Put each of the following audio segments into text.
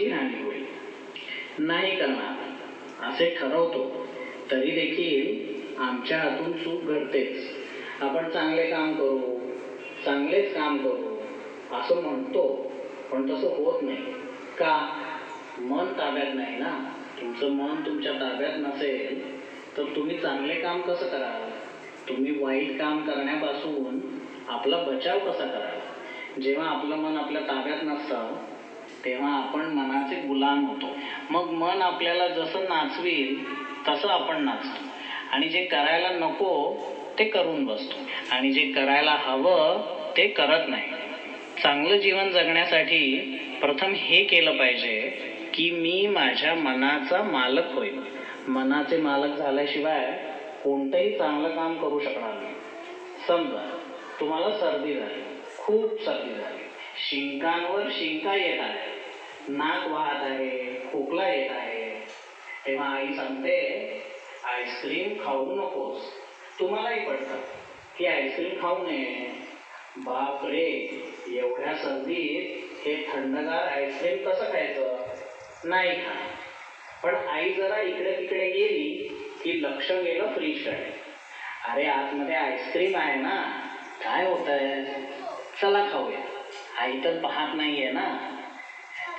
हानी होईल. नाही करणार असे ठरवतो तरी देखील आमच्या हातून चूक घडतेच. आपण चांगले काम करू, चांगलेच काम करू असं म्हणतो, पण तसं होत नाही. का? मन ताब्यात नाही ना. तुमचं मन तुमच्या ताब्यात नसेल तर तुम्ही चांगले काम कसं कराल? तुम्ही वाईट काम करण्यापासून आपला बचाव कसा कराल? जेव्हा आपलं मन आपल्या ताब्यात नसतं तेव्हा आपण मनाचे गुलाम होतो. मग मन आपल्याला जसं नाचवेल तसं आपण नाचतो आणि जे करायला नको ते करून बसतो आणि जे करायला हवं ते करत नाही. चांगलं जीवन जगण्यासाठी प्रथम हे केलं पाहिजे की मी माझ्या मनाचा मालक होईल. मनाचे मालक झाल्याशिवाय कोणतंही चांगलं काम करू शकणार नाही. समजा तुम्हाला सर्दी झाली, खूप सर्दी झाली, शिंकांवर शिंका येत आहे, नाक वाहत आहे, खोकला येत आहे. तेव्हा आई सांगते आईस्क्रीम खाऊ नकोस. तुम्हालाही पडतं की आईस्क्रीम खाऊ नये. बाप रे, एवढ्या सर्दीत हे थंडगार आईस्क्रीम कसं खायचं? नाही खा. पण आई जरा इकडे तिकडे गेली की लक्ष गेलं फ्रीजकडे. अरे आतमध्ये आईस्क्रीम आहे ना, काय होत आहे? चला खाऊया. आई तर पाहत नाहीये ना,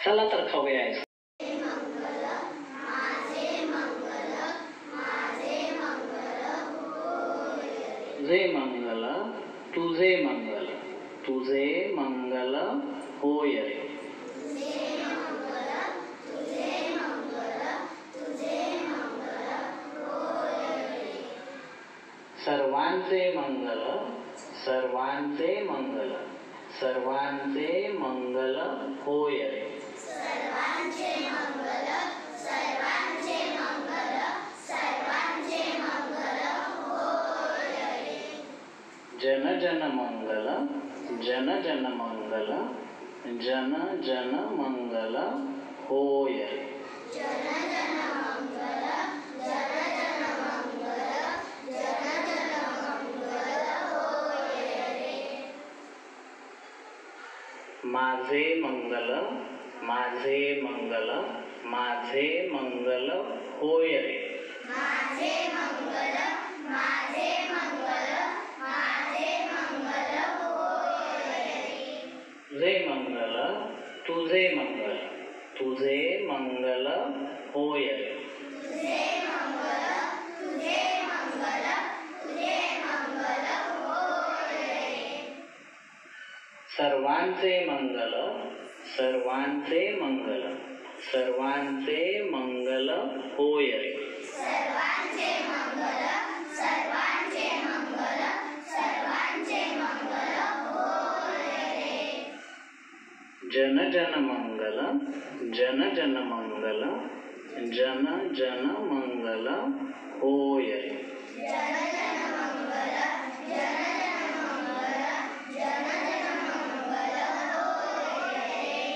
चला तर खाऊया आईस्क्रीम. तुझे मंगल तुझे मंगल तुझे मंगल होय रे. सर्वांचे मंगल सर्वांचे मंगल सर्वांचे मंगल होय रे. सर्वांचे मंगल सर्वांचे मंगल सर्वांचे मंगल होय रे. जन जन मंगल जन जन मंगल जन जन मंगल होय रे. जन जन मंगल जन जन मंगल जन जन मंगल होय रे. माझे मंगल माझे मंगल माझे मंगल होय रे. माझे मंगल माझे मंगल माझे मंगल होय रे. तुझे मंगल तुझे मंगल तुझे मंगल होय रे. तुझे मंगल तुझे मंगल तुझे मंगल होय रे. सर्वांचे मंगल सर्वांचे मंगल सर्वांचे मंगल होय रे. सर्वांचे मंगल सर्वांचे मंगल सर्वांचे मंगल होय रे. जन जन मंगल जन जन मंगल जन जन मंगल होय रे. जन जन मंगल जन जन मंगल जन जन मंगल होय रे.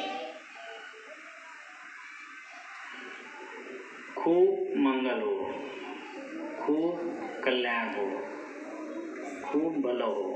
खूप मंगल हो, खूप कल्याण हो, खूप भलं हो.